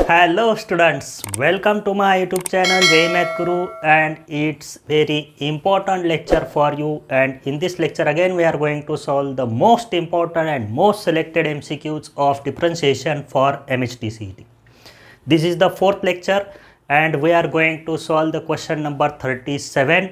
Hello students, welcome to my YouTube channel JEE Math Guru, and it's very important lecture for you. And in this lecture again we are going to solve the most important and most selected MCQs of differentiation for MHT CET. This is the fourth lecture and we are going to solve the question number 37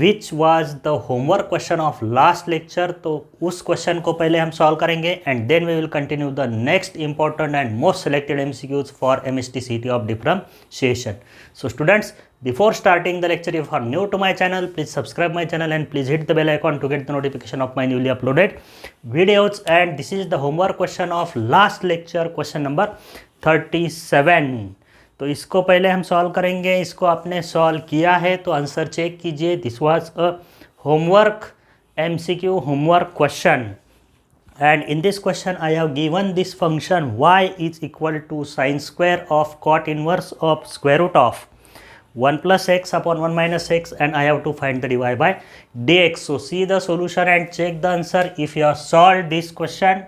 which was the homework question of last lecture. तो उस question को पहले हम solve करेंगे and then we will continue the next important and most selected MCQs for MHT CET of differentiation. So students, before starting the lecture, if you are new to my channel, please subscribe my channel and please hit the bell icon to get the notification of my newly uploaded videos. And this is the homework question of last lecture, question number 37. तो इसको पहले हम solve करेंगे. इसको आपने solve किया है तो आंसर चेक कीजिए. This was a homework MCQ homework question, and in this question I have given this function y is equal to sine square of cot inverse of square root of 1 plus x upon 1 minus x, and I have to find the dy by dx. So see the solution and check the answer. If you have solved this question,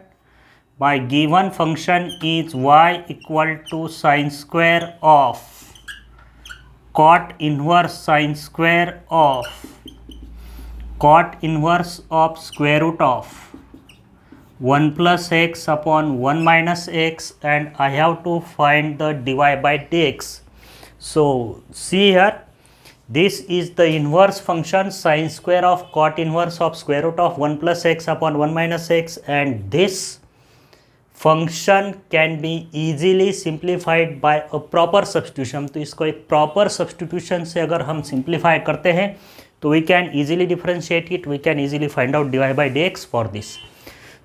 my given function is y equal to sine square of cot inverse sine square of cot inverse of square root of 1 plus x upon 1 minus x, and I have to find the dy by dx. So see here, this is the inverse function sine square of cot inverse of square root of 1 plus x upon 1 minus x, and this function can be easily simplified by a proper substitution. तो इसको एक proper substitution से अगर हम simplify करते हैं तो we can easily differentiate it, we can easily find out dy by dx for this.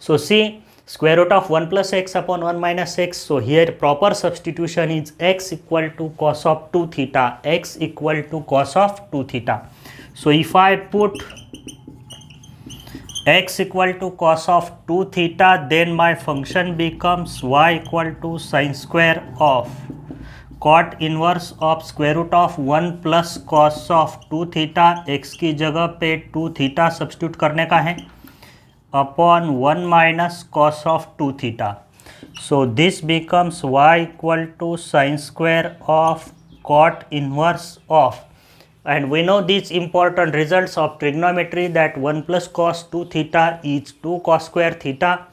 So see square root of 1 plus x upon 1 minus x. So here proper substitution is x equal to cos of 2 theta, x equal to cos of 2 theta. So if I put x equal to cos of 2 theta, then my function becomes y equal to sine square of cot inverse of square root of 1 plus cos of 2 theta. x की जगह पे 2 theta substitute करने का है upon 1 minus cos of 2 theta. So this becomes y equal to sine square of cot inverse of, and we know these important results of trigonometry, that 1 plus cos 2 theta is 2 cos square theta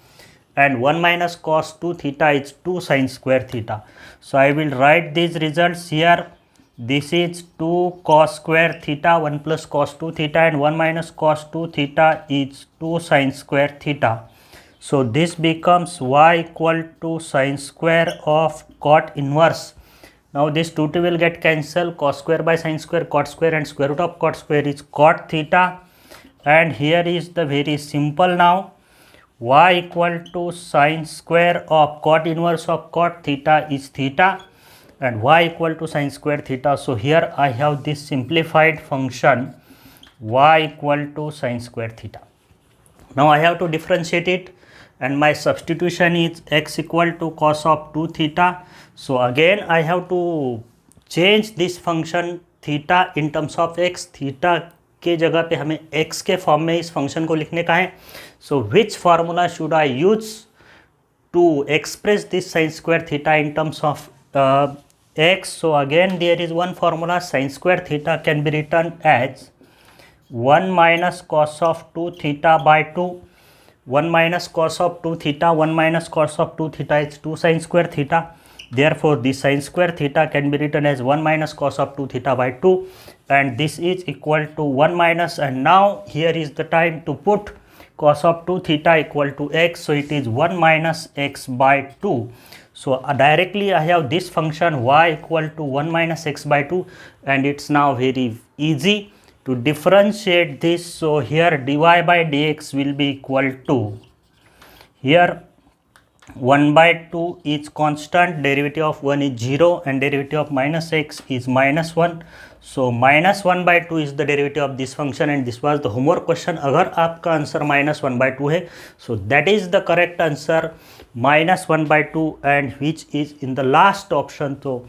and 1 minus cos 2 theta is 2 sin square theta. So I will write these results here. This is 2 cos square theta, 1 plus cos 2 theta, and 1 minus cos 2 theta is 2 sin square theta. So this becomes y equal to sine square of cot inverse. Now this 2 will get cancelled, cos square by sin square, cot square, and square root of cot square is cot theta. And here is the very simple now, y equal to sine square of cot inverse of cot theta is theta, and y equal to sine square theta. So here I have this simplified function y equal to sine square theta. Now I have to differentiate it, and my substitution is x equal to cos of 2 theta. So again I have to change this function theta in terms of x. theta के जगह पे हमें x के form में इस function को लिखने का है. So which formula should I use to express this sin square theta in terms of x? So again there is one formula. Sin square theta can be written as 1 minus cos of 2 theta by 2. 1 minus cos of 2 theta, 1 minus cos of 2 theta is 2 sin square theta. Therefore this sin square theta can be written as 1 minus cos of 2 theta by 2, and this is equal to 1 minus, and now here is the time to put cos of 2 theta equal to x. So it is 1 minus x by 2. So directly I have this function y equal to 1 minus x by 2, and it's now very easy to differentiate this. So here dy by dx will be equal to, here 1 by 2 is constant, derivative of 1 is 0, and derivative of minus x is minus 1. So minus 1 by 2 is the derivative of this function, and this was the homework question. अगर आपका answer minus 1 by 2 है, so that is the correct answer, minus 1 by 2, and which is in the last option. So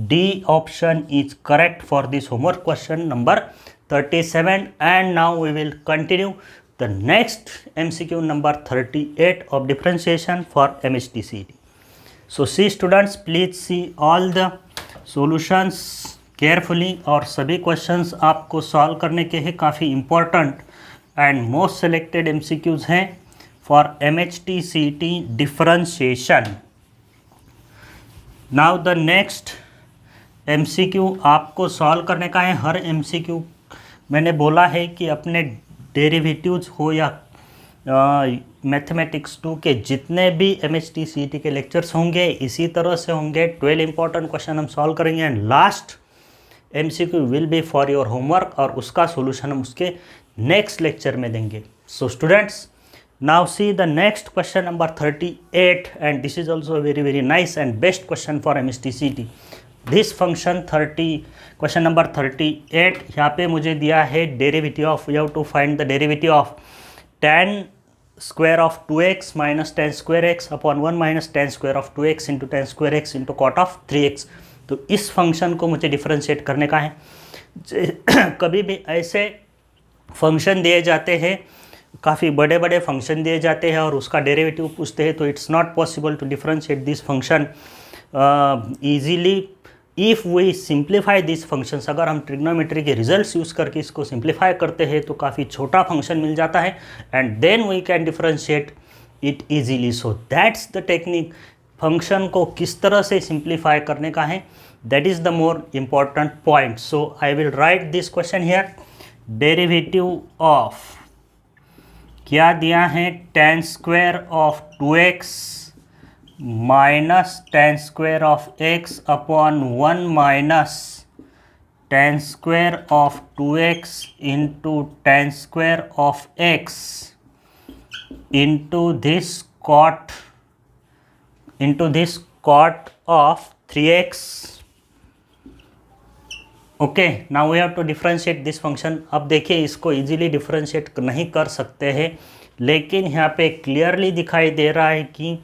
D option is correct for this homework question number 37. And now we will continue the next MCQ number 38 of differentiation for MHT CET. So see students, please see all the solutions carefully, और सभी questions आपको solve करने के हैं, काफ़ी important and most selected MCQs हैं for MHTCT differentiation. Now the next MCQ आपको solve करने का है। हर MCQ मैंने बोला है कि अपने डेरिवेटिव्स हो या मैथमेटिक्स 2 के जितने भी MHTCT के लेक्चर्स होंगे इसी तरह से होंगे। 12 इंपॉर्टेंट क्वेश्चन हम सॉल्व करेंगे and last MCQ will be for your homework, और उसका सोल्यूशन हम उसके नेक्स्ट लेक्चर में देंगे। So students, now see the next question number 38, and this is also very nice and best question for MHTCT. this function question number 38, यहाँ पे मुझे दिया है derivative of, you have to find the derivative of tan square of 2x minus tan square x upon 1 minus tan square of 2x into tan square x into cot of 3x। तो इस function को मुझे differentiate करने का है। कभी भी ऐसे फंक्शन दिए जाते हैं, काफ़ी बड़े बड़े फंक्शन दिए जाते हैं और उसका डेरिवेटिव पूछते हैं, तो it's not possible to differentiate this function easily if we simplify this functions. अगर हम ट्रिग्नोमेट्री के रिजल्ट्स यूज़ करके इसको सिंप्लीफाई करते हैं तो काफ़ी छोटा फंक्शन मिल जाता है, and then we can differentiate it easily. So that's the technique. Function को किस तरह से सिंप्लीफाई करने का है, that is the more important point. So I will write this question here. Derivative of क्या दिया है, tan square of 2x minus tan square of x upon 1 minus tan square of 2x into tan square of x into this cot of 3x। Okay, now we have to differentiate this function. अब देखिए, इसको easily differentiate नहीं कर सकते हैं, लेकिन यहाँ पे क्लियरली दिखाई दे रहा है कि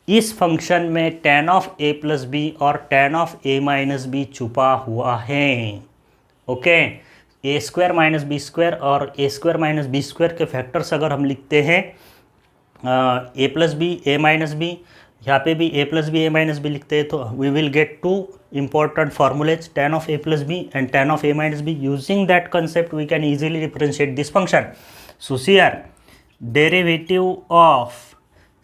इस फंक्शन में tan of a plus b और tan of a minus b छुपा हुआ है। Okay, a square minus b square और a square minus b square के फैक्टर्स अगर हम लिखते हैं a plus b a minus b, यहाँ पे भी a plus b a minus b लिखते हैं, तो we will get two important formulas, tan of a plus b and tan of a minus b. Using that concept we can easily differentiate this function. So here derivative of,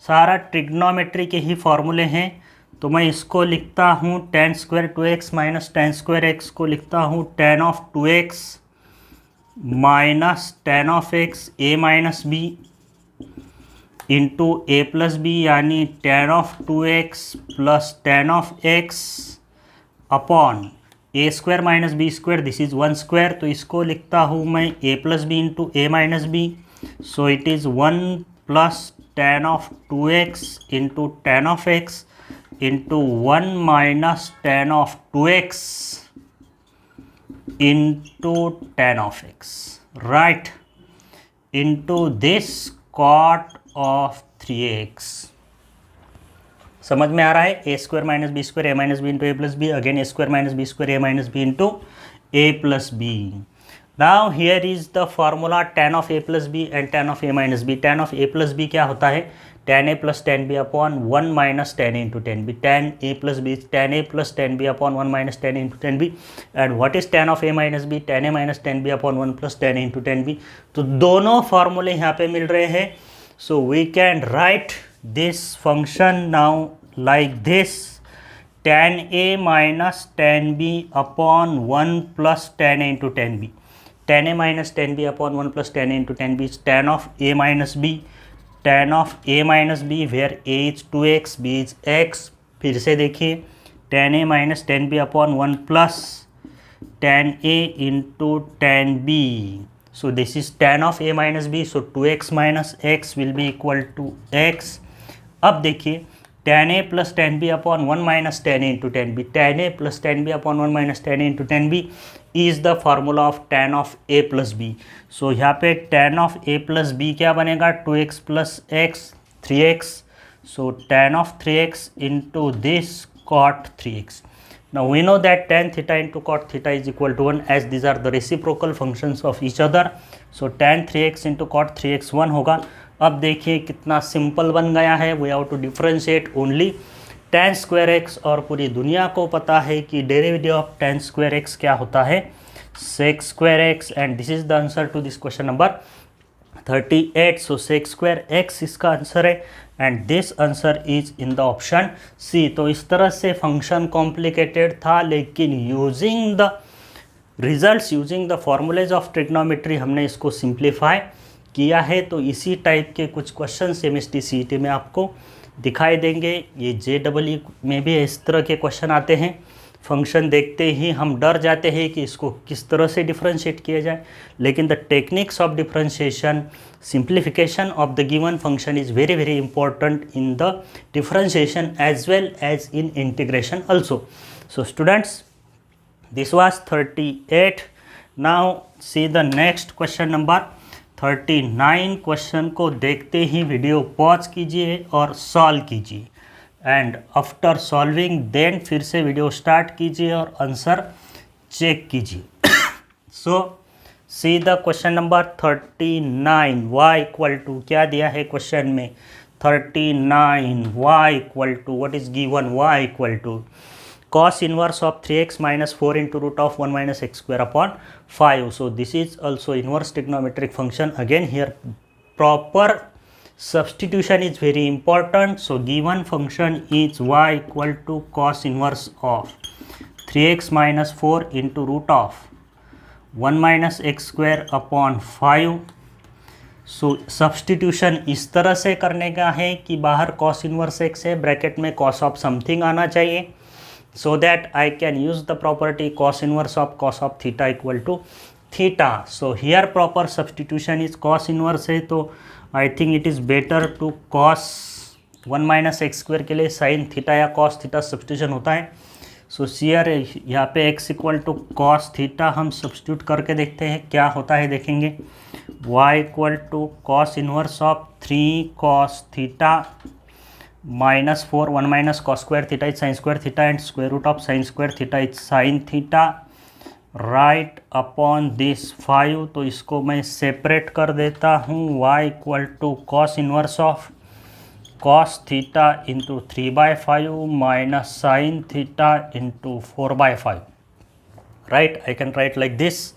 सारा trigonometry के ही फॉर्मूले हैं, तो मैं इसको लिखता हूँ tan square 2x minus tan square x को लिखता हूँ tan of 2x minus tan of x a minus b into a plus b, यानी tan of 2x plus tan of x upon a square minus b square, this is 1 square, तो इसको लिखता हूँ मैं a plus b into a minus b. So it is 1 plus tan of 2x into tan of x into 1 minus tan of 2x into tan of x, right, into this cot of 3x। समझ में आ रहा है? A square minus b square a minus b into a plus b, again a square minus b square a minus b into a plus b. Now here is the formula tan of a plus b and tan of a minus b. tan of a plus b क्या होता है, tan a plus tan b upon 1 minus tan a into tan b. tan a plus b tan a plus tan b upon 1 minus tan a into tan b. And what is tan of a minus b, tan a minus tan b upon 1 plus tan a into tan b. तो दोनों फॉर्मूले यहाँ पे मिल रहे हैं। So we can write this function now like this, tan a minus tan b upon 1 plus tan a into tan b। tan a minus tan b upon 1 plus tan a into tan b is tan of a minus b, tan of a minus b where a is 2x, b is x। फिर से देखिए, tan a minus tan b upon 1 plus tan a into tan b। So this is tan of a minus b, so 2x minus x will be equal to x। अब देखिए, tan a plus tan b upon 1 minus tan a into tan b, tan a plus tan b upon 1 minus tan a into tan b is the formula of tan of a plus b। सो यहाँ पे tan of a plus b क्या बनेगा, 2x plus x 3x। So tan of 3x into this cot 3x। Now we know that tan theta into cot theta is equal to 1 as these are the reciprocal functions of each other. So tan 3x into cot 3x 1 होगा। अब देखिए कितना simple बन गया है। We have to differentiate only tan square x, और पूरी दुनिया को पता है कि derivative of tan square x क्या होता है, sec square x, and this is the answer to this question number 38. So sec square x इसका आंसर है and this answer is in the option C. तो इस तरह से फंक्शन कॉम्प्लिकेटेड था, लेकिन using the results, using the formulas of trigonometry हमने इसको सिंप्लीफाई किया है. तो इसी टाइप के कुछ क्वेश्चन MST CET में आपको दिखाई देंगे. ये JEE में भी इस तरह के क्वेश्चन आते हैं. फंक्शन देखते ही हम डर जाते हैं कि इसको किस तरह से डिफरेंशिएट किया जाए, लेकिन the techniques of differentiation, simplification of the given function is very very important in the differentiation as well as in integration also. So students, this was 38. now see the next question number 39. Question को देखते ही video pause कीजिए और solve कीजिए, and after solving then फिर से video start कीजिए और answer check कीजिए. So see the question number 39. y equal to क्या दिया है क्वेश्चन में, 39 y equal to what is given, y equal to cos inverse of 3x minus 4 into root of 1 minus x square upon 5. So this is also inverse trigonometric function. Again here proper substitution is very important. So given function is y equal to cos inverse of 3x minus 4 into root of 1 minus x square upon 5. So substitution इस तरह से करने का है कि बाहर cos inverse x है, bracket में cos ऑफ समथिंग आना चाहिए, so that I can use the property cos inverse of cos of theta equal to theta. So here proper substitution is cos inverse है, तो I think it is better to cos 1 minus x square के लिए sin theta या cos theta substitution होता है. So here यहाँ पे x equal to cos theta हम substitute करके देखते हैं क्या होता है, देखेंगे. y equal to cos inverse of 3 cos theta minus 4 1 minus cos square theta is sin square theta and square root of sin square theta is sin theta right upon this 5. तो इसको मैं सेपरेट कर देता हूँ. y equal to cos inverse of cos theta into 3/5 minus sin theta into 4/5. right, I can write like this.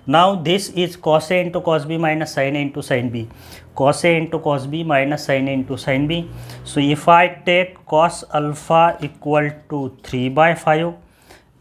Now this is cos A into cos B minus sin A into sin B. Cos A into cos B minus sin A into sin B. So if I take cos alpha equal to 3/5,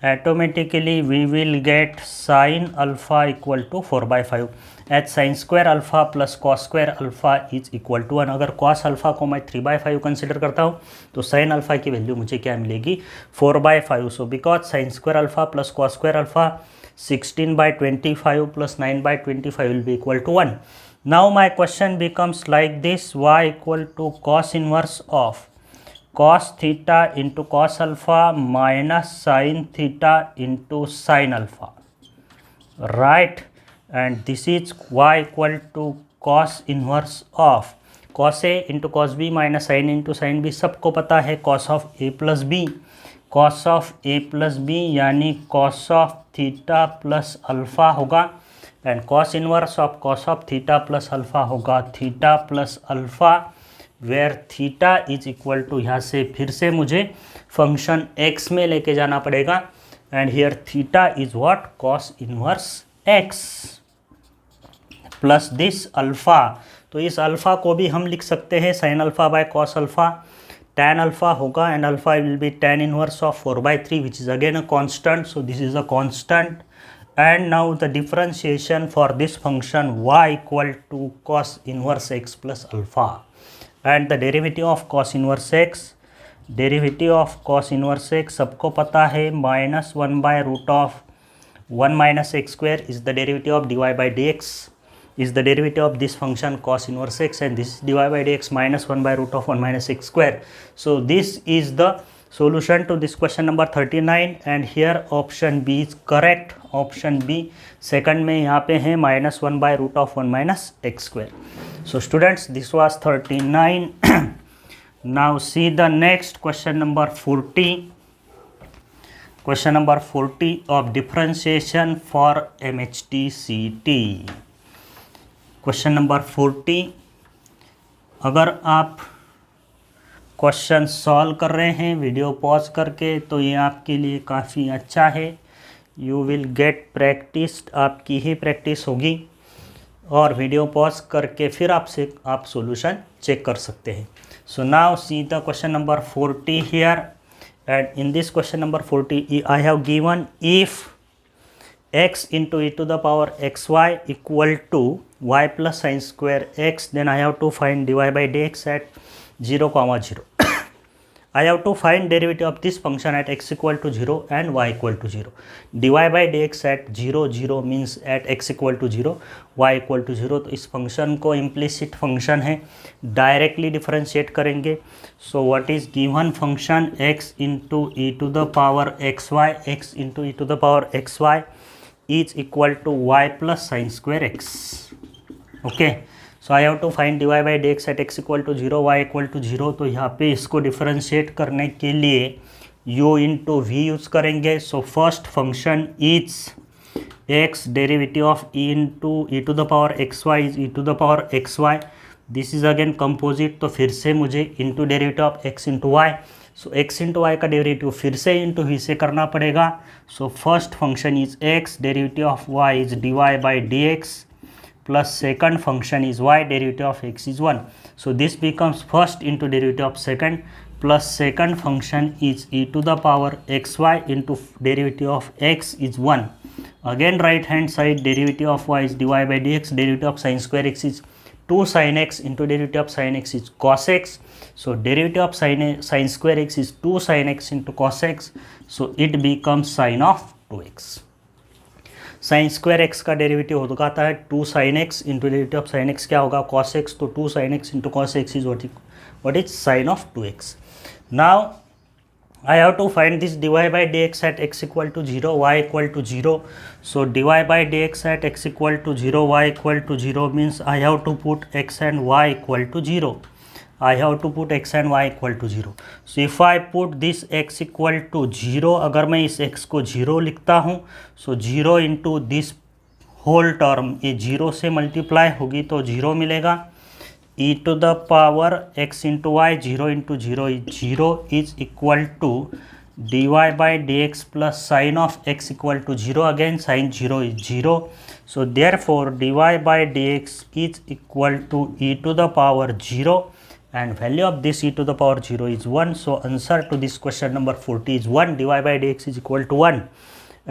automatically we will get sin alpha equal to 4/5. As sin square alpha plus cos square alpha is equal to 1. अगर cos alpha को मैं 3/5 consider करता हूँ तो sin alpha की value मुझे क्या मिलेगी, 4/5. So because sin square alpha plus cos square alpha 16/25 plus 9/25 will be equal to 1. Now my question becomes like this: y equal to cos inverse of cos theta into cos alpha minus sin theta into sin alpha, right? And this is y equal to cos inverse of cos A into cos B minus sin into sin B. सबको पता है cos of A plus B, cos of A plus B यानी cos of theta plus alpha होगा, and cos inverse of cos of theta plus alpha होगा theta plus alpha, where theta is equal to, यहाँ से फिर से मुझे function x में लेके जाना पड़ेगा, and here theta is what, cos inverse x plus this alpha. तो इस अल्फ़ा को भी हम लिख सकते हैं sin alpha by cos alpha, tan alpha होगा, and alpha will be tan inverse of 4/3 which is again a constant. So this is a constant. And now the differentiation for this function y equal to cos inverse x plus alpha, and the derivative of cos inverse x, derivative of cos inverse x सबको पता है minus 1 by root of 1 minus x square is the derivative of dy by dx, is the derivative of this function cos inverse x, and this is dy by dx minus 1 by root of 1 minus x square. So this is the solution to this question number 39, and here option B is correct. option B second में यहाँ पे है minus 1 by root of 1 minus x square. So students, this was 39. Now see the next question number 40. Question number 40 of differentiation for MHT CT. Question number 40, अगर आप question solve कर रहे हैं video pause करके, तो ये आपके लिए काफ़ी अच्छा है। यू विल गेट प्रैक्टिस, आपकी ही प्रैक्टिस होगी और वीडियो पॉज करके फिर आप सॉल्यूशन चेक कर सकते हैं। So now see the question number 40 here, and in this question number 40 I have given if x into e to the power xy equal to y plus sin square x, then I have to find dy by dx at 0, 0. I have to find derivative of this function at x equal to 0 and y equal to 0. dy by dx at 0, 0 means at x equal to 0, y equal to 0. तो इस function को implicit function है, directly differentiate करेंगे। So what is given function x into e to the power xy, x into e to the power xy is equal to y plus sin square x. Okay, so I have to find dy by dx at x equal to 0, y equal to 0. तो यहाँ पे इसको differentiate करने के लिए u into v use करेंगे। सो first function is x derivative of e into e to the power xy is e to the power xy. This is again composite, तो फिर से मुझे into derivative of x into y। So x into y का derivative फिर से into v से करना पड़ेगा। So first function is x, derivative of y is dy by dx, plus second function is y, derivative of x is 1. So this becomes first into derivative of second, plus second function is e to the power xy into derivative of x is 1. Again right hand side derivative of y is dy by dx, derivative of sine square x is 2 sin x into derivative of sin x is cos x. So derivative of sin square x is 2 sin x into cos x. So it becomes sin of 2x. sin square x का derivative होता है 2 sin x into derivative of sin x क्या होगा cos x, तो 2 sin x into cos x is what is sin of 2x. Now I have to find this dy by dx at x equal to 0, y equal to 0. So dy by dx at x equal to 0, y equal to 0 means I have to put x and y equal to 0. I have to put x and y equal to 0. So if I put this x equal to 0, अगर मैं इस x को 0 लिखता हूँ, so 0 into this whole term, ये 0 से multiply होगी तो 0 मिलेगा। e to the power x into y, 0 into 0 is 0, is equal to dy by dx plus sin of x equal to 0, again sin 0 is 0. So therefore dy by dx is equal to e to the power 0, and value of this e to the power 0 is 1. So answer to this question number 40 is 1. dy by dx is equal to 1,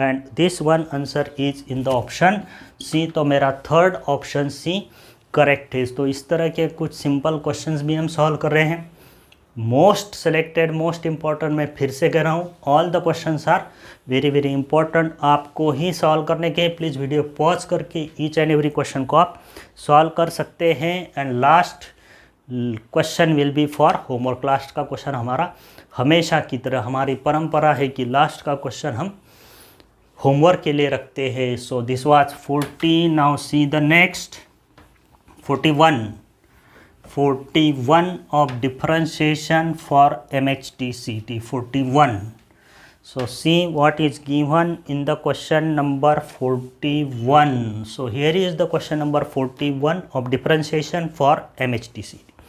and this one answer is in the option C. तो मेरा third option C correct है। तो इस तरह के कुछ simple questions भी हम सॉल्व कर रहे हैं। मोस्ट सेलेक्टेड, मोस्ट इम्पॉर्टेंट, मैं फिर से कह रहा हूँ, all the questions are very very important, आपको ही सॉल्व करने के। प्लीज़ वीडियो पॉज करके ईच एंड एवरी क्वेश्चन को आप सॉल्व कर सकते हैं। And last question will be for homework. Last का क्वेश्चन हमारा हमेशा की तरह, हमारी परंपरा है कि लास्ट का क्वेश्चन हम होमवर्क के लिए रखते हैं। So this was 40, now see the next 41 of differentiation for MHTCT 41. So see what is given in the question number 41. So here is the question number 41 of differentiation for MHTCT.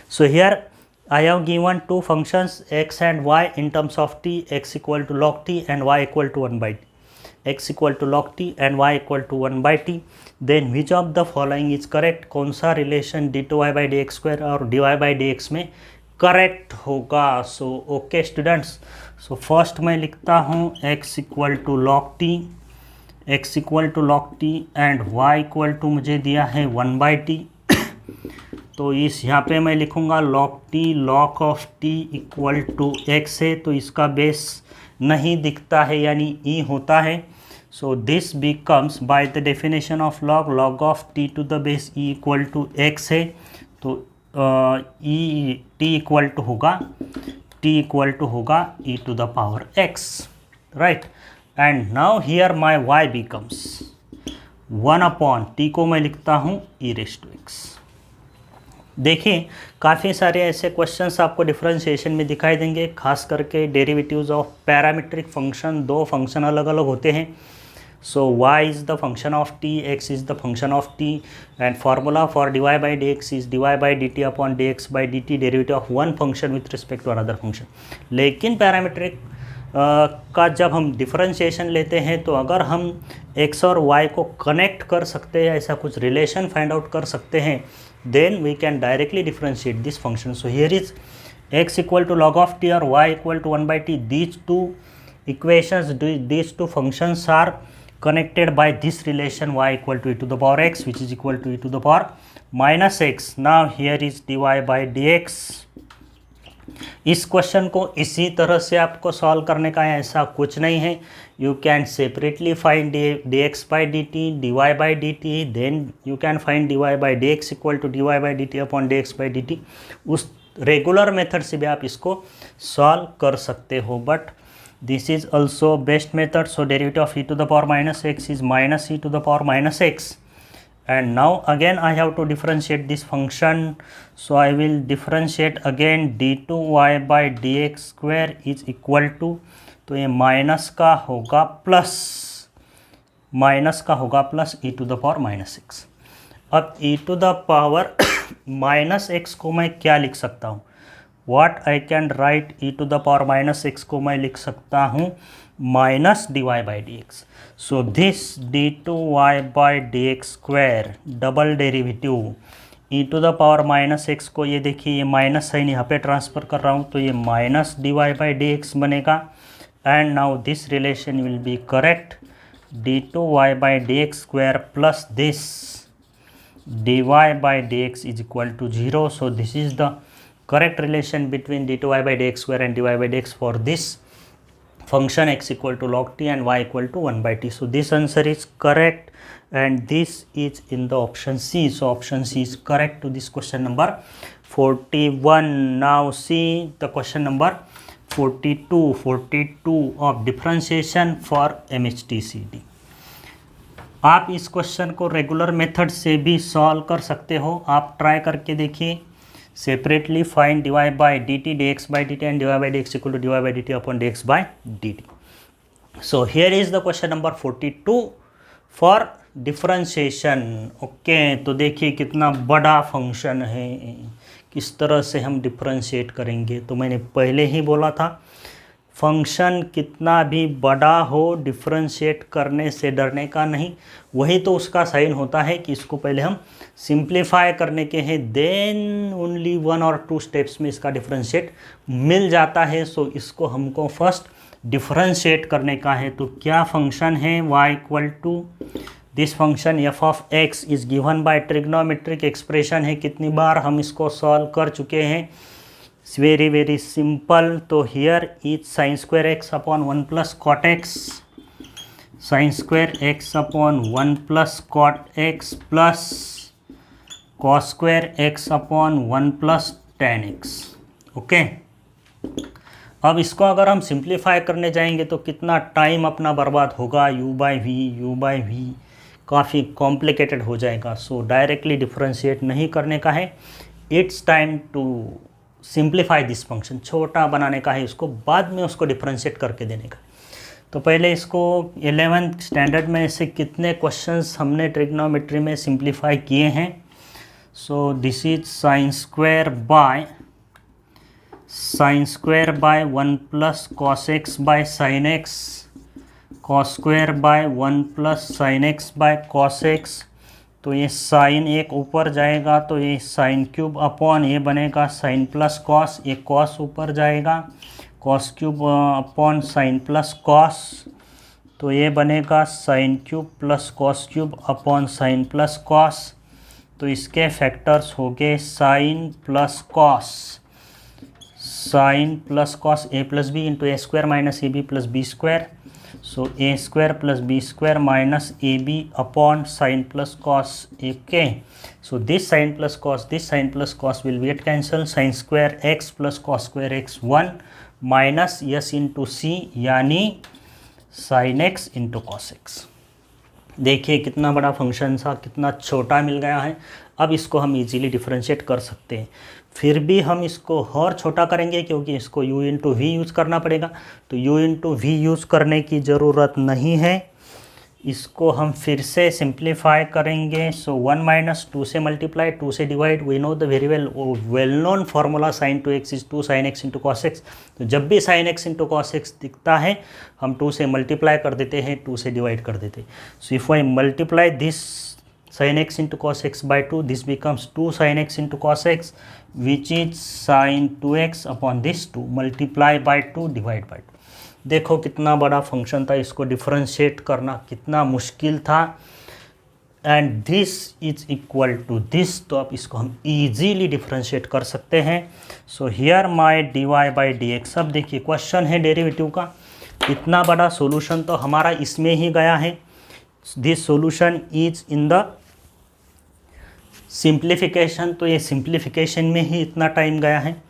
So here I have given two functions x and y in terms of t, x equal to log t and y equal to 1 by t. x equal to log t and y equal to 1 by t. Then which of the following is correct? कौन सा relation d2y by dx square और dy by dx में correct होगा? So okay students, so first मैं लिखता हूँ x equal to log t, x equal to log t and y equal to मुझे दिया है 1 by t। तो इस यहाँ पे मैं लिखूँगा log t, log of t equal to x है, तो इसका बेस नहीं दिखता है यानी e होता है। So this becomes by the definition of log, log of t to the base e equal to x है, तो t इक्वल टू होगा e to the power x, right. And now here my y becomes 1 upon t को मैं लिखता हूँ e raise to x। देखिए काफ़ी सारे ऐसे क्वेश्चंस आपको डिफरेंशिएशन में दिखाई देंगे, खास करके डेरिवेटिव्स ऑफ पैरामीट्रिक फंक्शन। दो फंक्शन अलग अलग होते हैं, So y is the function of t, x is the function of t, and formula for dy by dx is dy by dt upon dx by dt, derivative of one function with respect to another function. लेकिन parametric का जब हम differentiation लेते हैं तो अगर हम x और y को कनेक्ट कर सकते हैं, ऐसा कुछ रिलेशन फाइंड आउट कर सकते हैं, then we can directly differentiate this function. So here is x equal to log of t और y equal to 1/t. these two equations, these two functions are connected by this relation y equal to e to the power x, which is equal to e to the power minus x. Now here is dy by dx. इस question को इसी तरह से आपको solve करने का है, ऐसा कुछ नहीं है. You can separately find dx by dt, dy by dt, then you can find dy by dx equal to dy by dt upon dx by dt. उस रेगुलर मेथड से भी आप इसको सॉल्व कर सकते हो, but this is also best method. So derivative of e to the power minus x is minus e to the power minus x, and now again I have to differentiate this function. So I will differentiate again d2y by dx square is equal to, तो ये minus का होगा plus e to the power minus x. अब e to the power minus x को मैं क्या लिख सकता हूँ? What I can write e to the power minus x को मैं लिख सकता हूँ minus dy by dx. So this d2y by dx square double derivative e to the power minus x को, ये देखिए ये माइनस साइन यहाँ पे ट्रांसफ़र कर रहा हूँ, तो ये माइनस dy by dx बनेगा. And now this relation will be correct. d2y by dx square plus this dy by dx is equal to 0. So this is the correct relation between d2y by dx square and dy by dx for this function x equal to log t and y equal to 1/t. So this answer is correct, and this is in the option C. So option C is correct to this question number 41. Now see the question number 42 of differentiation for MHTCD. आप इस question को regular method से भी solve कर सकते हो. आप try करके देखिए. Separately find dy by dt, dx by dt, and dy by dx equal to dy by dt upon dx by dt. So here is the question number 42 for differentiation. Okay, तो देखिए कितना बड़ा function है, किस तरह से हम differentiate करेंगे. तो मैंने पहले ही बोला था, फंक्शन कितना भी बड़ा हो डिफरेंशिएट करने से डरने का नहीं. वही तो उसका साइन होता है कि इसको पहले हम सिंप्लीफाई करने के हैं, देन ओनली 1 और 2 स्टेप्स में इसका डिफरेंशिएट मिल जाता है. सो इसको हमको फर्स्ट डिफरेंशिएट करने का है. तो क्या फंक्शन है y equal to this function f of x is given by trigonometric expression है. कितनी बार हम इसको सॉल्व कर चुके हैं. It's very simple. तो here is sin square x upon 1 plus cot x, sin square x upon 1 plus cot x plus cos square x upon 1 plus tan x. Okay, अब इसको अगर हम सिंप्लीफाई करने जाएंगे तो कितना टाइम अपना बर्बाद होगा. u by v काफ़ी कॉम्प्लिकेटेड हो जाएगा. सो डायरेक्टली डिफरेंशिएट नहीं करने का है. It's time to simplify this function. छोटा बनाने का है, उसको बाद में उसको डिफरेंशिएट करके देने का. तो पहले इसको 11th स्टैंडर्ड में से कितने क्वेश्चंस हमने ट्रिग्नोमेट्री में सिंप्लीफाई किए हैं. So this is sine square by 1 plus cos x by sine x, cos square by 1 plus sine x by cos x. तो ये साइन एक ऊपर जाएगा तो ये साइन क्यूब अपॉन ये बनेगा साइन प्लस कॉस. ये कॉस ऊपर जाएगा, cos cube upon sine plus cos. तो ये बनेगा sine cube plus cos cube upon sine plus cos. तो इसके फैक्टर्स हो गए sine plus cos a plus b into a square minus a b plus b square. So a square plus b square minus ab upon sin plus cos. Okay, so this sin plus cos will get cancelled. Sin square x plus cos square x 1 minus s into c यानी sin x into cos x. देखिए कितना बड़ा function था, कितना छोटा मिल गया है. अब इसको हम इजीली डिफरेंशिएट कर सकते हैं. फिर भी हम इसको और छोटा करेंगे क्योंकि इसको u इंटू वी यूज़ करना पड़ेगा. तो u इंटू वी यूज़ करने की ज़रूरत नहीं है. इसको हम फिर से सिंप्लीफाई करेंगे। सो 1 माइनस 2 से मल्टीप्लाई, 2 से divide. We know the very well known formula sin 2x is 2 sin x into cos x। तो जब भी sin x into cos x दिखता है हम 2 से मल्टीप्लाई कर देते हैं, 2 से डिवाइड कर देते हैं। So if I multiply this sin x into cos x by 2, this becomes 2 sin x into cos x, which is sin 2x upon this 2, multiply by 2 divide by 2। देखो कितना बड़ा फंक्शन था, इसको डिफरेंशिएट करना कितना मुश्किल था। And this is equal to this, तो अब इसको हम इजीली डिफरेंशिएट कर सकते हैं। So here my dy by d x. अब देखिए क्वेश्चन है डेरिवेटिव का, इतना बड़ा सॉल्यूशन तो हमारा इसमें ही गया है। This solution is in the simplification, तो ये सिंप्लीफिकेशन में ही इतना टाइम गया है।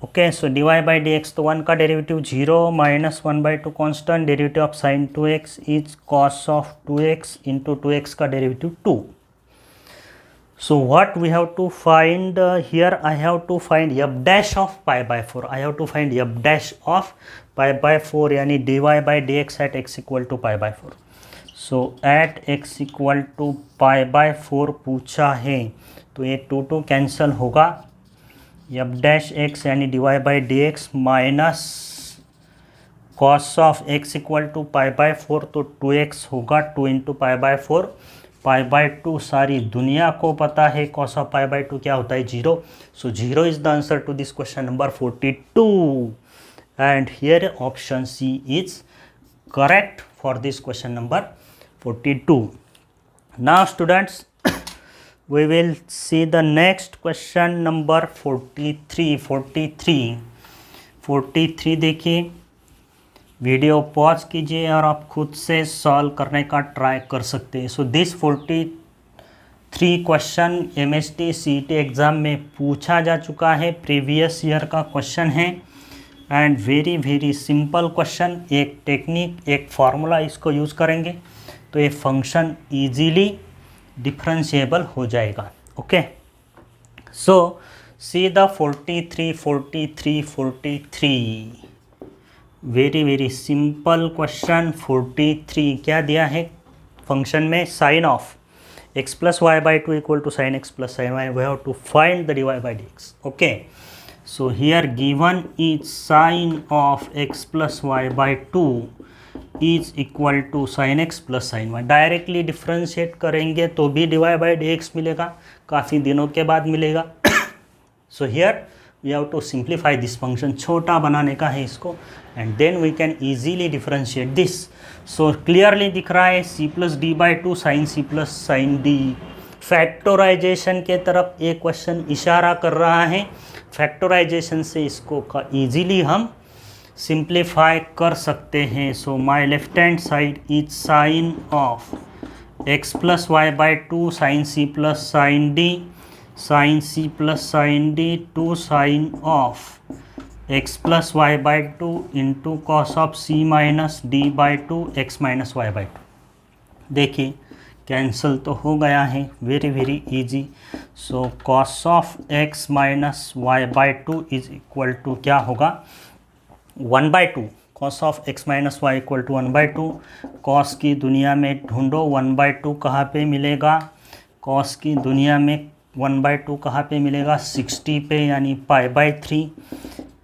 Okay, so dy by d x, तो 1 का derivative 0 minus 1/2 constant, derivative of sin 2x is cos of 2x into 2x का derivative 2। So what we have to find here, I have to find f dash of pi by 4। I have to find f dash of pi by 4, यानी dy by d x at x equal to pi by 4। So at x equal to pi by 4 पूछा है, तो ये 2 cancel होगा। F dash x यानी d y by d x minus cos of x equal to pi by 4, तो 2x होगा 2 into pi by 4, pi by 2 सारी दुनिया को पता है कॉस ऑफ पाई बाय 2 क्या होता है, 0। So 0 is the answer to this question number 42, and here option C is correct for this question number 42. Now students, we will see the next question number 43 देखिए, video pause कीजिए और आप खुद से solve करने का ट्राई कर सकते हैं। So this 43 question MST CET exam में पूछा जा चुका है, प्रीवियस ईयर का क्वेश्चन है एंड वेरी सिंपल क्वेश्चन। एक टेक्निक, एक फार्मूला इसको यूज़ करेंगे तो ये फंक्शन इजीली डिफरेंशिएबल हो जाएगा। Okay, so see the 43 very simple question. 43 क्या दिया है फंक्शन में, sine of x plus y by 2 equal to sine x plus sine y, we have to find the dy by dx। Okay, so here given is sine of x plus y by 2 is equal to sine x plus sine y. Directly differentiate करेंगे तो भी d y by d x मिलेगा, काफ़ी दिनों के बाद मिलेगा। So here we have to simplify this function, छोटा बनाने का है इसको, and then we can easily differentiate this. So clearly दिख रहा है c plus d by 2 sine c plus sine d. Factorisation के तरफ ये क्वेश्चन इशारा कर रहा है। फैक्टराइजेशन से इसको ईजीली हम सिंप्लीफाई कर सकते हैं। So my left hand side is sine of x plus y by 2 sine c plus sine d, sine c plus sine d two sine of x plus y by 2 into cos of c minus d by 2 x minus y by 2। देखिए cancel तो हो गया है, very easy. So cos of x minus y by 2 is equal to क्या होगा, 1/2। Cos of x minus y equal to 1/2। Cos की दुनिया में ढूंढो 1/2 कहाँ पे मिलेगा, कॉस की दुनिया में 1/2 कहाँ पे मिलेगा, 60 पे, यानी pi by 3।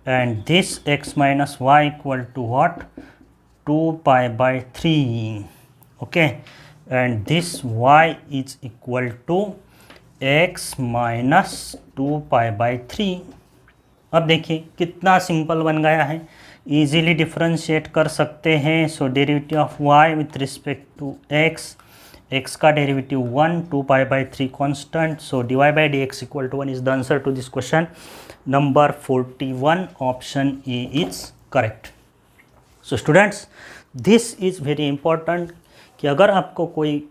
And this x minus y equal to what, 2 pi by 3। Okay, and this y is equal to x minus 2 pi by 3। अब देखिए कितना सिंपल बन गया है, इजीली डिफरेंशिएट कर सकते हैं। So derivative of y with respect to x का derivative 1, 2 pi by 3 constant. So dy by d x equal to 1 is the answer to this question number 41, option a is correct. So students, this is very important कि अगर आपको कोई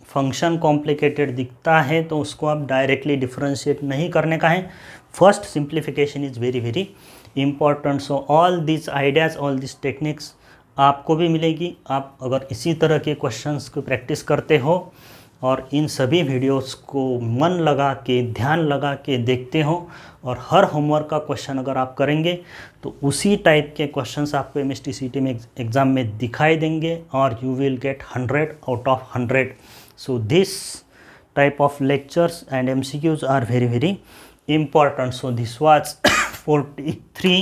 function complicated दिखता है तो उसको आप डायरेक्टली डिफरेंशिएट नहीं करने का है। First simplification is very important. So all this ideas, all this techniques आपको भी मिलेगी। आप अगर इसी तरह के क्वेश्चंस को प्रैक्टिस करते हो और इन सभी वीडियोस को मन लगा के ध्यान लगा के देखते हो और हर होमवर्क का क्वेश्चन अगर आप करेंगे तो उसी टाइप के क्वेश्चंस आपको MSTCT में एग्ज़ाम में दिखाई देंगे और you will get 100 out of 100. So this type of lectures and MCQs are very very important. So this was 43.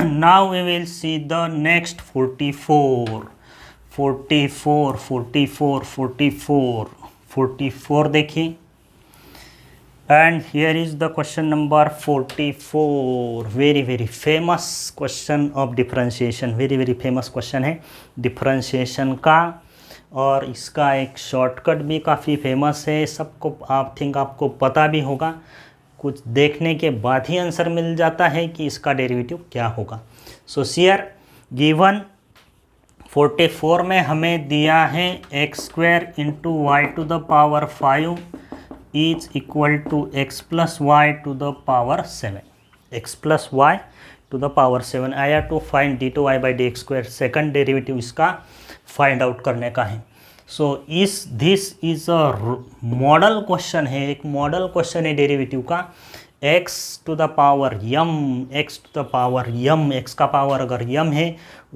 Now we will see the next 44. 44 देखिए. And here is the question number 44. Very very famous question of differentiation. Very very famous question है differentiation का, और इसका एक shortcut भी काफ़ी famous है. सबको आप थिंक आपको पता भी होगा, कुछ देखने के बाद ही आंसर मिल जाता है कि इसका डेरिवेटिव क्या होगा. सो हियर गिवन 44 में हमें दिया है x² into y to the power 5 is equal to x plus y to the power 7. x plus y to the power 7. I have to find d2y/dx². Second derivative इसका find out करने का है. So this is a model question है, एक model question है derivative का. x to the power m, x to the power m, x का power अगर m है,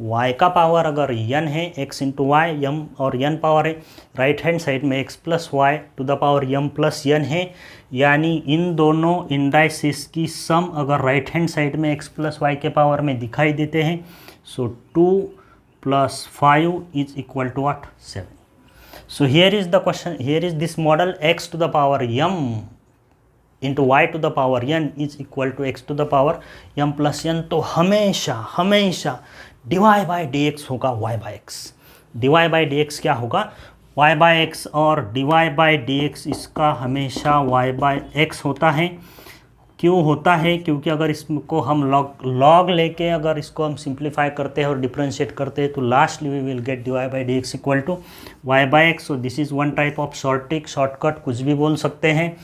y का पावर अगर n है, x इंटू वाई, m और n पावर है. राइट हैंड साइड में x plus y to the power m plus n है, यानी इन दोनों इंडाइसिस की सम अगर राइट हैंड साइड में x प्लस वाई के पावर में दिखाई देते हैं. सो 2 plus 5 is equal to what? 7. So here is the question, here is this model x to the power m into y to the power n is equal to x to the power m plus n. तो हमेशा dy by dx होगा y by x. dy by dx क्या होगा? y by x, और dy by dx इसका हमेशा y by x होता है. क्यों होता है? क्योंकि अगर इसको हम लॉग लेके अगर इसको हम सिंप्लीफाई करते हैं और डिफरेंशिएट करते हैं तो lastly we will get dy by dx equal to y by x. So this is one type of shortcut, कुछ भी बोल सकते हैं.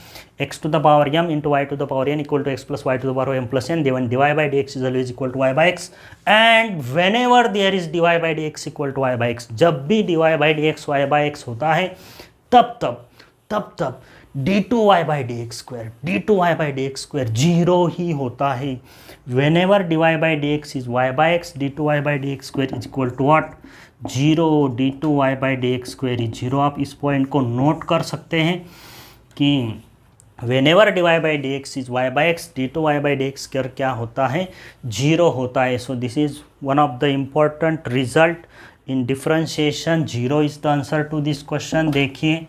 x to the power m into y to the power n equal to x plus y to the power m plus n. dy by dx is always equal to y by x. And whenever there is dy by dx equal to y by x, जब भी dy by dx y by x होता है तब d2y by dx² zero ही होता है. Whenever dy by dx is y by x, d2y by dx² is equal to what? 0. d2y by dx² is 0. आप इस पॉइंट को note कर सकते हैं कि when ever dy by dx is y by x, d2y by dx² क्या होता है? 0 होता है. So this is one of the important result in differentiation. 0 is the answer to this question. देखिए,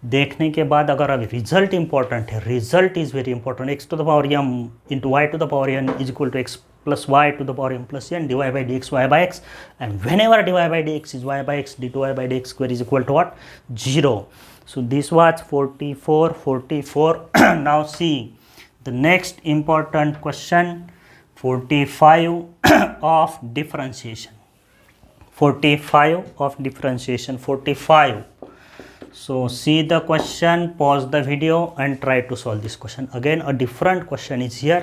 देखने के बाद अगर अभी रिजल्ट इंपॉर्टेंट है, result is very important. x to the power m into y to the power n is equal to x plus y to the power m plus n. dy by dx y by x, and whenever dy by dx is y by x, d2y by dx² is equal to what? 0. So this was 44. Now see the next important question 45 of differentiation. 45. So see the question, pause the video and try to solve this question. Again a different question is here.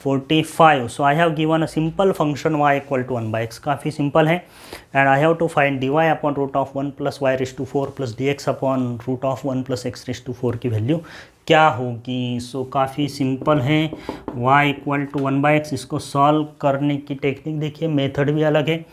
45. So I have given a simple function y equal to 1 by x. काफ़ी simple है. And I have to find dy upon root of 1 plus y raised to 4 plus dx upon root of 1 plus x raised to 4 की value क्या होगी. सो काफ़ी simple है. y equal to 1 by x, इसको solve करने की technique देखिए, method भी अलग है.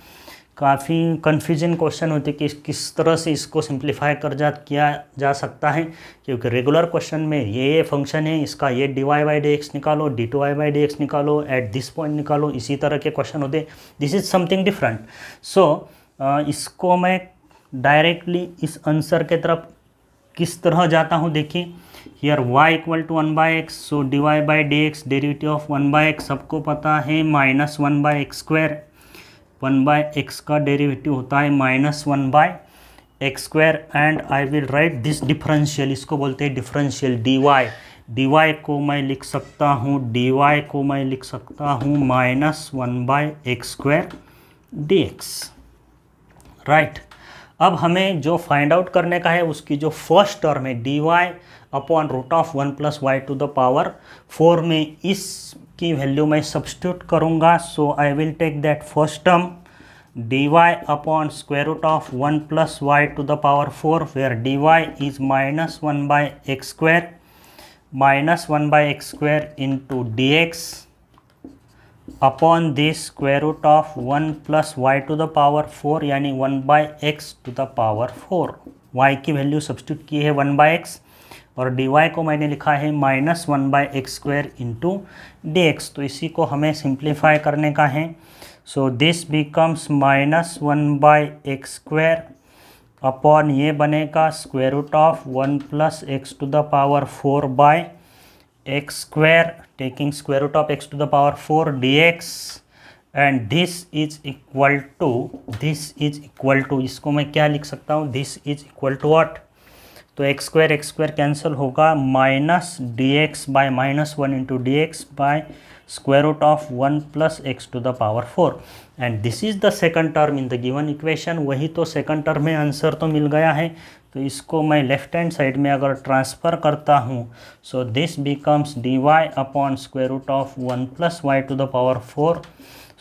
काफ़ी कन्फ्यूजन क्वेश्चन होते कि किस तरह से इसको सिंप्लीफाई किया जा सकता है, क्योंकि रेगुलर क्वेश्चन में ये फंक्शन है, इसका ये dy by dx निकालो, d2y by dx निकालो, एट दिस पॉइंट निकालो, इसी तरह के क्वेश्चन होते. This is something different. So इसको मैं डायरेक्टली इस आंसर के तरफ किस तरह जाता हूँ देखिए. Here y equal to 1 by x. So dy by dx derivative of 1 by x सबको पता है minus 1 by x². 1 by x का डेरिवेटिव होता है minus 1 by x². And I will write this differential, इसको बोलते हैं डिफरेंशियल. dy को मैं लिख सकता हूँ minus 1 by x² dx. Right. अब हमें जो फाइंड आउट करने का है उसकी जो फर्स्ट टर्म है dy upon root of 1 plus y to the power 4 में इसकी वैल्यू मैं सब्स्टिट्यूट करूँगा. So I will take that first term dy upon square root of 1 plus y to the power 4, where dy is minus 1 by x square into dx upon this square root of 1 plus y to the power 4, यानी 1 by x to the power 4। y की value substitute की है 1 by x और dy को मैंने लिखा है minus 1 by x square into d x. तो इसी को हमें सिंप्लीफाई करने का है। So this becomes minus 1 by x square upon ये बनेगा square root of 1 plus x to the power 4 by x square taking square root of x to the power 4 d x and this is equal to इसको मैं क्या लिख सकता हूँ, this is equal to what. तो x square cancel होगा, minus d x by minus 1 into d x by square root of 1 plus x to the power 4 and this is the second term in the given equation. वही तो second term में answer तो मिल गया है। तो इसको मैं लेफ्ट हैंड साइड में अगर ट्रांसफ़र करता हूँ, so this becomes d y upon square root of 1 plus y to the power 4।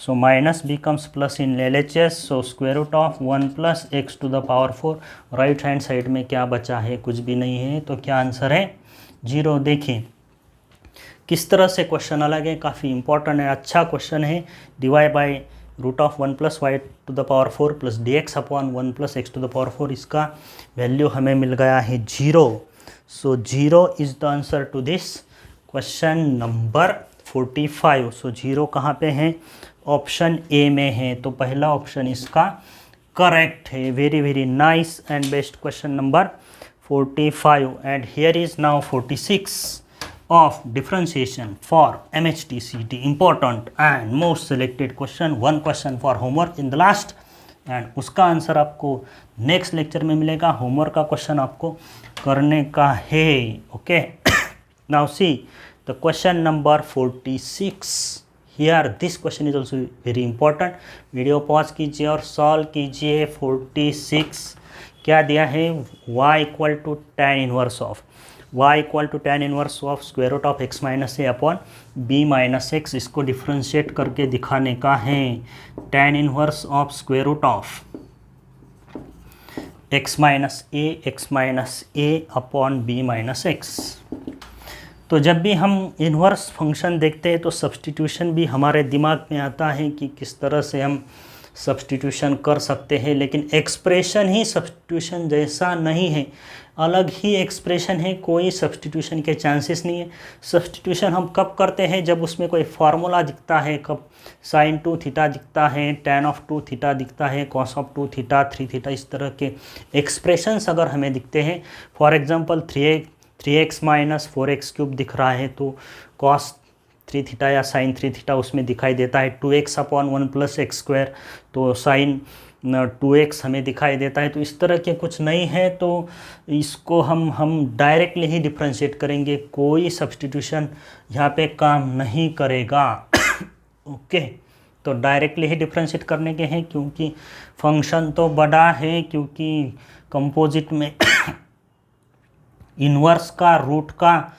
So minus becomes plus in LHS, so square root of 1 plus x to the power 4। Right hand side में क्या बचा है, कुछ भी नहीं है, तो क्या आंसर है 0। देखिए किस तरह से क्वेश्चन अलग है, काफ़ी इंपॉर्टेंट है, अच्छा क्वेश्चन है। Dy by root of 1 plus y to the power 4 plus d x upon 1 plus x to the power 4, इसका वैल्यू हमें मिल गया है 0। So 0 is the answer to this question number 45। So 0 कहाँ पे है, ऑप्शन ए में है। तो पहला ऑप्शन इसका करेक्ट है। Very very nice and best question number 45 and here is now 46 of differentiation for MHTCT important and most selected question, 1 question for homework in the last and उसका answer आपको next lecture में मिलेगा। Homework का question आपको करने का है। Okay, now see the question number 46। Here this question is also very important. Video pause कीजिए और सॉल्व कीजिए। 46 क्या दिया है, y equal to tan inverse of square root of x minus a upon b minus x. इसको differentiate करके दिखाने का है। tan inverse of square root of x minus a upon b minus x. तो जब भी हम इन्वर्स फंक्शन देखते हैं तो सब्स्टिट्यूशन भी हमारे दिमाग में आता है कि किस तरह से हम सब्स्टिट्यूशन कर सकते हैं, लेकिन एक्सप्रेशन ही सब्स्टिट्यूशन जैसा नहीं है, अलग ही एक्सप्रेशन है, कोई सब्स्टिट्यूशन के चांसेस नहीं है। सब्स्टिट्यूशन हम कब करते हैं, जब उसमें कोई फार्मूला दिखता है, कब साइन 2 थीटा दिखता है, tan ऑफ 2 थीटा दिखता है, cos ऑफ 2 थीटा 3 थीटा, इस तरह के एक्सप्रेशंस अगर हमें दिखते हैं। For example 3x minus 4x cube दिख रहा है तो cos 3 थीटा या साइन 3 थीटा उसमें दिखाई देता है। 2x upon 1 plus x square तो साइन 2x हमें दिखाई देता है। तो इस तरह के कुछ नहीं है, तो इसको हम डायरेक्टली ही डिफ्रेंशिएट करेंगे, कोई सब्स्टिट्यूशन यहाँ पे काम नहीं करेगा। ओके, तो डायरेक्टली ही डिफ्रेंशिएट करने के हैं, क्योंकि फंक्शन तो बड़ा है, क्योंकि कंपोजिट में इन्वर्स का, रूट का,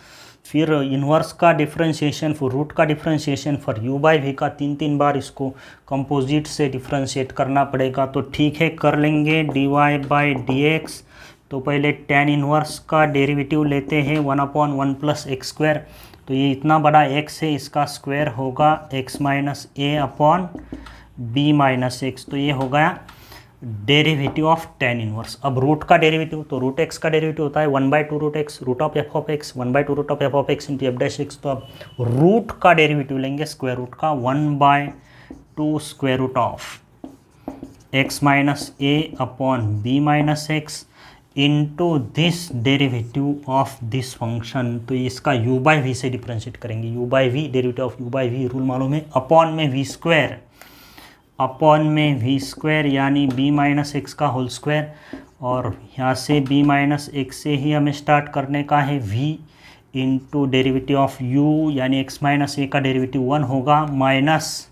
फिर इन्वर्स का डिफ्रेंशिएशन, फिर रूट का differentiation, for u by v का 3 बार इसको कंपोजिट से डिफ्रेंशिएट करना पड़ेगा। तो ठीक है, कर लेंगे dy बाई डी एक्स। तो पहले tan इन्वर्स का डेरिवेटिव लेते हैं 1 अपॉन 1 प्लस एक्स स्क्वायर। तो ये इतना बड़ा x है, इसका स्क्वायर होगा x minus a upon b minus x. तो ये हो गया डेरिवेटिव ऑफ tan इनवर्स। अब रूट का डेरिवेटिव, तो रूट एक्स का डेरिवेटिव होता है 1/2 root x, root of f of x 1/2 root of f of x into f dash x. तो अब रूट का डेरिवेटिव लेंगे स्क्वायर रूट का 1/2 square root of x minus a upon b minus x into this derivative of this function. तो इसका u by v से differentiate करेंगे। u by v, derivative of u by v rule मालूम है, upon में v square, upon में v square यानी b minus x का होल स्क्वायर, और यहाँ से बी माइनस एक्स से ही हमें स्टार्ट करने का है, v into derivative of u यानी एक्स माइनस ए का डेरिवेटिव 1 होगा, minus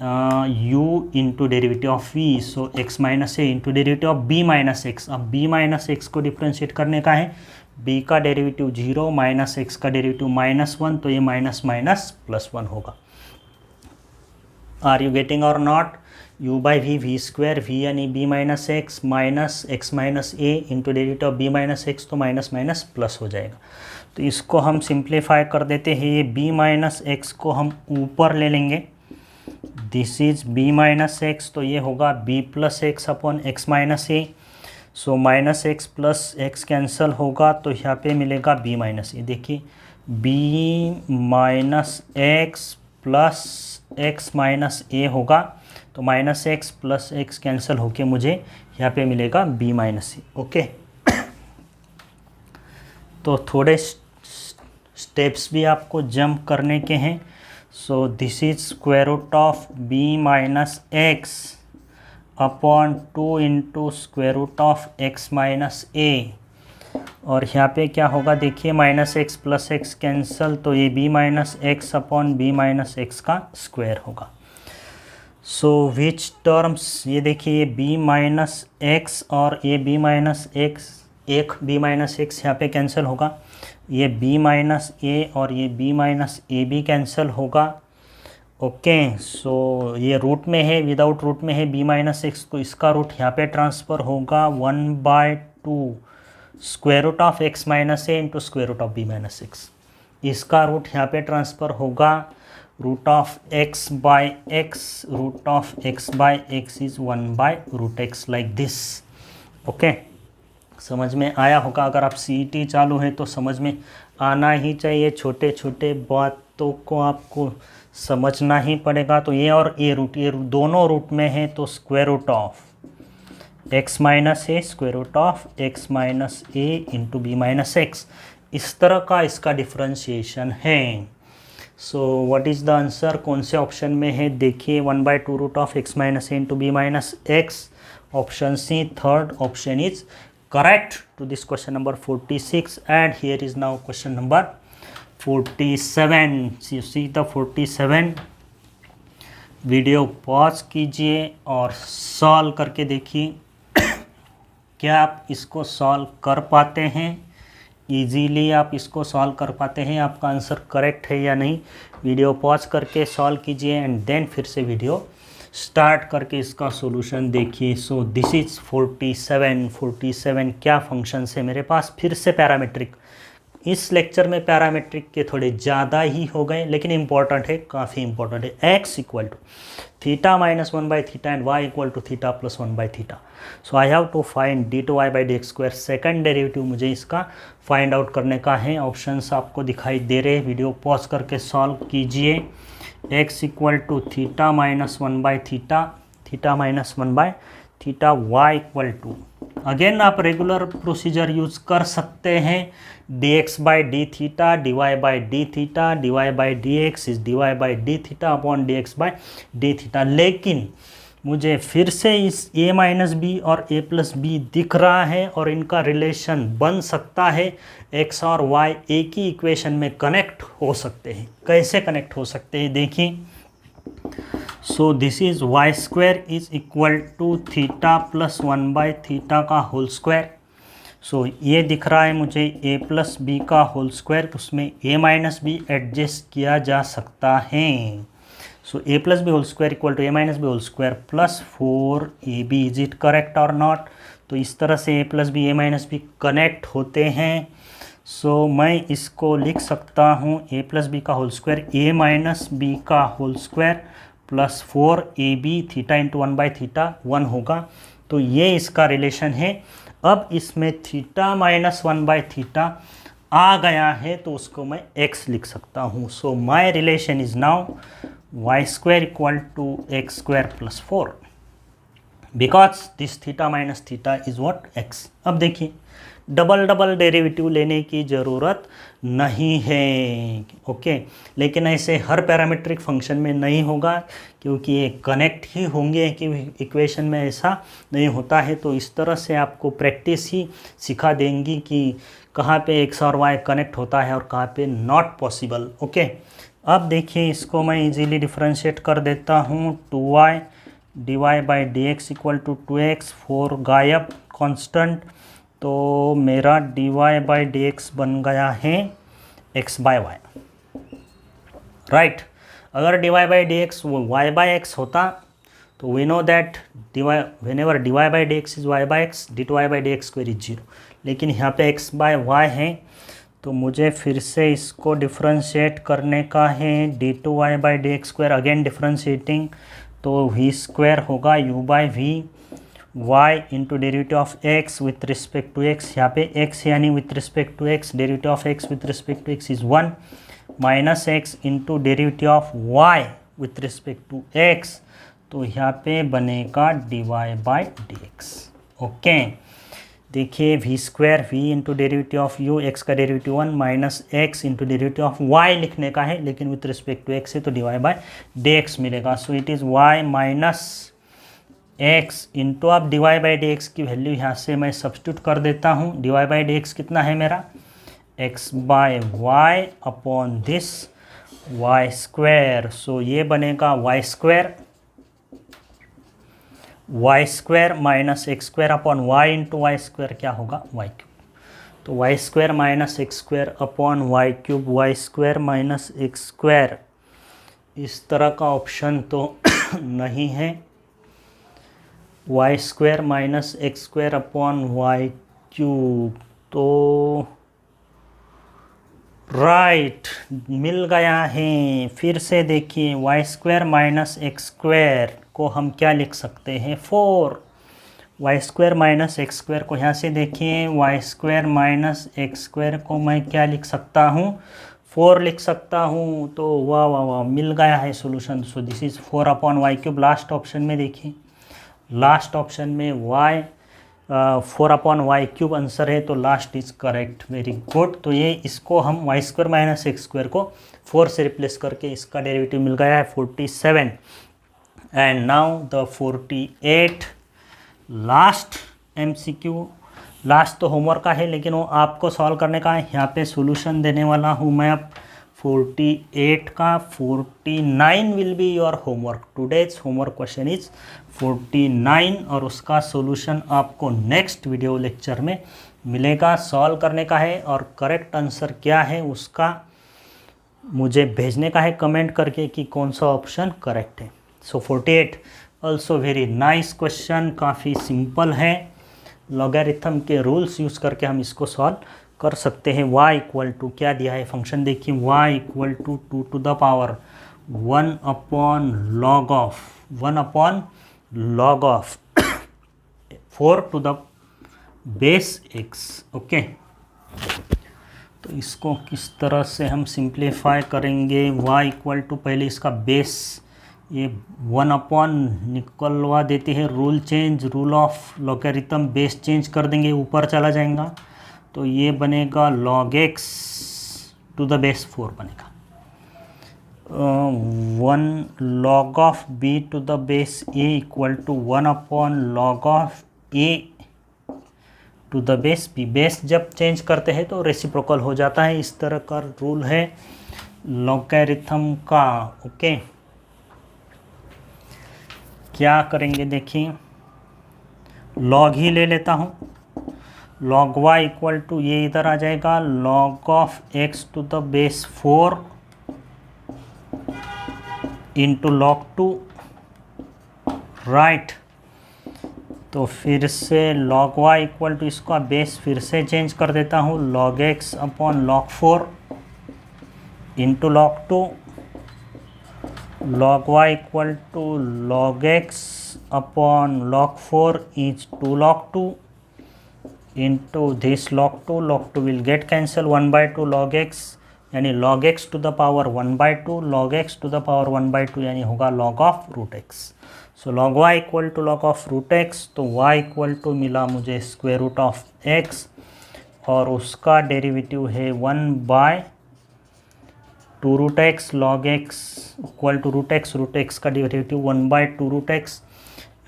u into derivative of v। So x minus a into derivative of b minus x. अब b माइनस एक्स को डिफ्रेंशिएट करने का है, b का डेरिवेटिव 0 माइनस एक्स का डेरिवेटिव -1, तो ये माइनस माइनस +1 होगा। Are you getting or not? U by v v square v यानी b minus x minus a into derivative of b minus x, तो माइनस माइनस प्लस हो जाएगा। तो इसको हम सिंप्लीफाई कर देते हैं, ये बी माइनस एक्स को हम ऊपर ले लेंगे, this is b minus x, तो ये होगा b plus x upon x minus a. So minus x plus x cancel होगा, तो यहाँ पे मिलेगा बी माइनस ए। देखिए b minus x plus x minus a होगा, तो minus x plus x cancel होके मुझे यहाँ पे मिलेगा बी माइनस ए। ओके, तो थोड़े स्टेप्स भी आपको जंप करने के हैं। So this is square root of b minus x upon 2 into square root of x minus a, और यहाँ पे क्या होगा देखिए minus x plus x cancel, तो ये b minus x upon b minus x का स्क्वायर होगा। सो विच टर्म्स, ये देखिए ये बी माइनस एक्स और ये बी माइनस एक्स, एक बी माइनस एक्स यहाँ पे कैंसिल होगा, ये बी माइनस ए और ये बी माइनस ए भी कैंसिल होगा। ओके, सो ये रूट में है, विदाउट रूट में है बी माइनस एक्स, तो इसका रूट यहाँ पे ट्रांसफ़र होगा 1/2 square root of x minus a into square root of b minus x. इसका रूट यहाँ पे ट्रांसफ़र होगा root of x by x, root of x by x is 1/√x like this. Okay, समझ में आया होगा। अगर आप CET चालू है तो समझ में आना ही चाहिए, छोटे छोटे बातों को आपको समझना ही पड़ेगा। तो ये और ये दोनों रूट में है, तो square root of x minus a square root of x minus a into b minus x, इस तरह का इसका डिफ्रेंशिएशन है। So what is the answer, कौन से ऑप्शन में है देखिए, 1/2 root of x minus a into b minus x, option c, third option is correct to this question number 46. And here is now question number 47. So you see the 47, video pause कीजिए और solve करके देखिए क्या आप इसको solve कर पाते हैं, इजीली आप इसको सॉल्व कर पाते हैं, आपका आंसर करेक्ट है या नहीं। वीडियो पॉज करके सॉल्व कीजिए एंड देन फिर से वीडियो स्टार्ट करके इसका सॉल्यूशन देखिए। सो दिस इज़ 47 क्या फंक्शंस है मेरे पास, फिर से पैरामीट्रिक। इस लेक्चर में पैरामीट्रिक के थोड़े ज़्यादा ही हो गए, लेकिन इंपॉर्टेंट है, काफ़ी इंपॉर्टेंट है। x equal to theta minus 1/θ and y equal to theta plus 1/θ। So I have to find d/dx², second derivative मुझे इसका फाइंड आउट करने का है। ऑप्शंस आपको दिखाई दे रहे हैं, वीडियो पॉज करके सॉल्व कीजिए। x equal to theta minus 1/θ, theta minus 1/θ, y equal to, again आप रेगुलर प्रोसीजर यूज़ कर सकते हैं, dx/dθ, dy/dθ, dy/dx is dy/dθ upon dx/dθ। लेकिन मुझे फिर से इस a माइनस बी और a प्लस बी दिख रहा है और इनका रिलेशन बन सकता है, x और y एक ही इक्वेशन में कनेक्ट हो सकते हैं। कैसे कनेक्ट हो सकते हैं देखिए। So this is y² is equal to theta plus 1/θ का होल स्क्वायर। सो ये दिख रहा है मुझे a प्लस बी का होल स्क्वायर, उसमें a माइनस बी एडजस्ट किया जा सकता है। So a plus b whole square equal to a minus b whole square plus 4ab, is it correct और नॉट। तो इस तरह से a plus b a minus b connect होते हैं। सो मैं इसको लिख सकता हूँ a प्लस बी का whole square a minus b का whole square plus 4ab, theta into 1/θ 1 होगा। तो ये इसका रिलेशन है। अब इसमें थीटा माइनस 1/θ आ गया है तो उसको मैं x लिख सकता हूँ। So my relation is now y² equal to x² plus 4, because this theta minus theta is what x। अब देखिए डबल डेरिवेटिव लेने की ज़रूरत नहीं है, ओके। लेकिन ऐसे हर पैरामीट्रिक फंक्शन में नहीं होगा, क्योंकि ये कनेक्ट ही होंगे कि इक्वेशन में ऐसा नहीं होता है। तो इस तरह से आपको प्रैक्टिस ही सिखा देंगी कि कहाँ पे x और y कनेक्ट होता है और कहाँ पे नॉट पॉसिबल, ओके। अब देखिए इसको मैं इजीली डिफ्रेंशिएट कर देता हूँ। 2y dy/dx equal to 2x, 4 गायब, कांस्टेंट, तो मेरा dy/dx बन गया है x/y, राइट। अगर dy/dx y/x होता तो we know that whenever dy by dx is y by x, dy by dx square is 0, लेकिन यहाँ पे x by y है, तो मुझे फिर से इसको डिफ्रेंशिएट करने का है। d2y by dx square again differentiating, तो v स्क्वायर होगा u by v y into derivative of x with respect to x, यहाँ पे x यानी with respect to x, derivative of x with respect to x is 1 minus x into derivative of y with respect to x, तो यहाँ पे बनेगा dy by dx। Okay, देखिए v square v into derivative of u, x का derivative 1 minus x into derivative of y लिखने का है, लेकिन विथ रिस्पेक्ट टू x है तो dy बाई dx मिलेगा। सो it is y minus x into, अब dy बाई dx की वैल्यू यहाँ से मैं सब्स्टिट्यूट कर देता हूँ। dy बाई dx कितना है मेरा, x by y upon this y square. So ये बनेगा y square minus x square upon y into y square, क्या होगा y क्यूब। तो y square minus x square upon y cube, y square minus x square, इस तरह का option तो नहीं है। y square minus x square upon y cube, तो राइट मिल गया है। फिर से देखिए, y square minus x square को हम क्या लिख सकते हैं, 4। Y square minus x square को यहाँ से देखिए, y square minus x square को मैं क्या लिख सकता हूँ, 4 लिख सकता हूँ। तो वाह वाह वाह, मिल गया है solution. So this is 4 upon y cube. Last option में देखिए, लास्ट ऑप्शन में y 4 upon y cube answer है, तो last is correct. Very good. तो ये इसको हम y square minus x square को 4 से रिप्लेस करके इसका डेरिवेटिव मिल गया है 47। And now the 48 last MCQ। Last तो होमवर्क का है, लेकिन वो आपको सॉल्व करने का है। यहाँ पे सॉल्यूशन देने वाला हूँ मैं अब 48 का। 49 will be your homework. Today's homework question is 49 और उसका सॉल्यूशन आपको नेक्स्ट वीडियो लेक्चर में मिलेगा। सॉल्व करने का है और करेक्ट आंसर क्या है उसका मुझे भेजने का है कमेंट करके कि कौन सा ऑप्शन करेक्ट है। सो 48 ऑल्सो वेरी नाइस क्वेश्चन, काफ़ी सिंपल है। लॉगरिथम के रूल्स यूज़ करके हम इसको सॉल्व कर सकते हैं। y इक्वल टू क्या दिया है फंक्शन देखिए, y equal to 2 to the power 1 upon log of 4 to the base x। ओके, तो इसको किस तरह से हम सिंप्लीफाई करेंगे। y इक्वल टू, पहले इसका बेस ये 1 अपॉन निकलवा देते हैं, rule change, rule of logarithm, base change कर देंगे, ऊपर चला जाएगा, तो ये बनेगा log x to the base 4 बनेगा। 1 log of b to the base a equal to 1 upon log of a to the base b। बेस जब चेंज करते हैं तो रेसिप्रोकल हो जाता है, इस तरह का रूल है लॉगरिथम का। ओके, क्या करेंगे देखिए, log ही ले लेता हूँ। log y इक्वल टू, ये इधर आ जाएगा, log of x to the base 4 into log 2, right. तो फिर से log y इक्वल टू, इसका बेस फिर से चेंज कर देता हूँ, log x upon log 4 into log 2, log y equal to log x upon log 4 is 2 log 2 into this log 2 will get cancel, 1 by 2 log x यानी log x to the power 1 by 2 log x to the power 1 by 2 यानी होगा log of root x। so log y equal to log of root x, तो y equal to मिला मुझे square root of x और उसका derivative है 1 by 2 root x, log x equal to root x का derivative 1 by 2 root x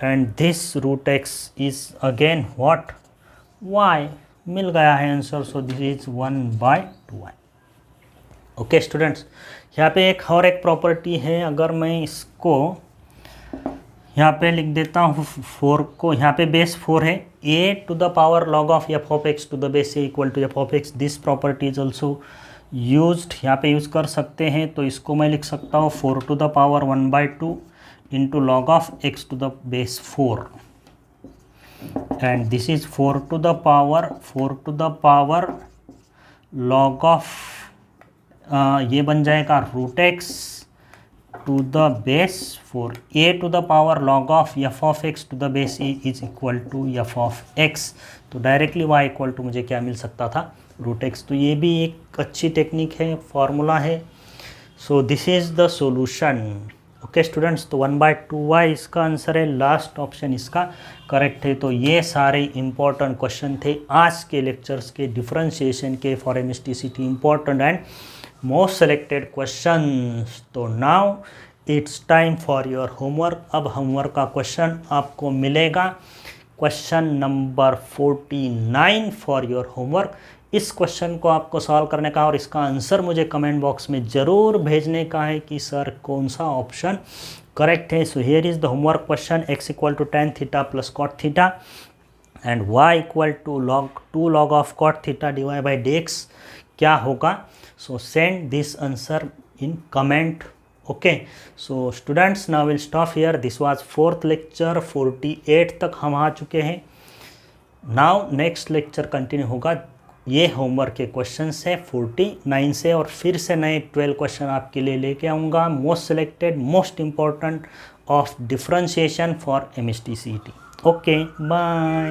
and this root x is again what, y। मिल गया है answer. So this is 1 by 2y। Okay students, यहाँ पे एक और एक प्रॉपर्टी है, अगर मैं इसको यहाँ पे लिख देता हूँ 4 को, यहाँ पे बेस 4 है, a to the power log of f of x to the base a equal to f of x। This property is also used, यहाँ पे यूज़ कर सकते हैं। तो इसको मैं लिख सकता हूँ 4 to the power 1 by 2 into log of x to the base 4 and this is 4 to the power log of ये बन जाएगा root x to the base 4 a to the power log of f of x to the base e is equal to f of x। तो directly y equal to मुझे क्या मिल सकता था, root x. तो ये भी एक अच्छी टेक्निक है, फॉर्मूला है। So this is the solution. Okay students, तो 1/2y इसका आंसर है, लास्ट ऑप्शन इसका करेक्ट है। तो ये सारे इंपॉर्टेंट क्वेश्चन थे आज के लेक्चर्स के, डिफरेंशिएशन के for MSTCT important and most selected questions. तो now it's time for your homework. अब होमवर्क का क्वेश्चन आपको मिलेगा, question number 49 for your homework. इस क्वेश्चन को आपको सॉल्व करने का और इसका आंसर मुझे कमेंट बॉक्स में ज़रूर भेजने का है कि सर कौन सा ऑप्शन करेक्ट है। So here is the homework question, x equal to tan theta plus cot theta and y equal to two log of cot theta divide by dx क्या होगा। So send this answer in comment. Okay so students, now will stop here. This was 4th lecture, 48 तक हम आ चुके हैं। Now next lecture continue होगा। ये homework के questions है 49 से, और फिर से नए 12 क्वेश्चन आपके लिए लेके आऊँगा, most selected, most important of differentiation for MSTCT. Okay bye.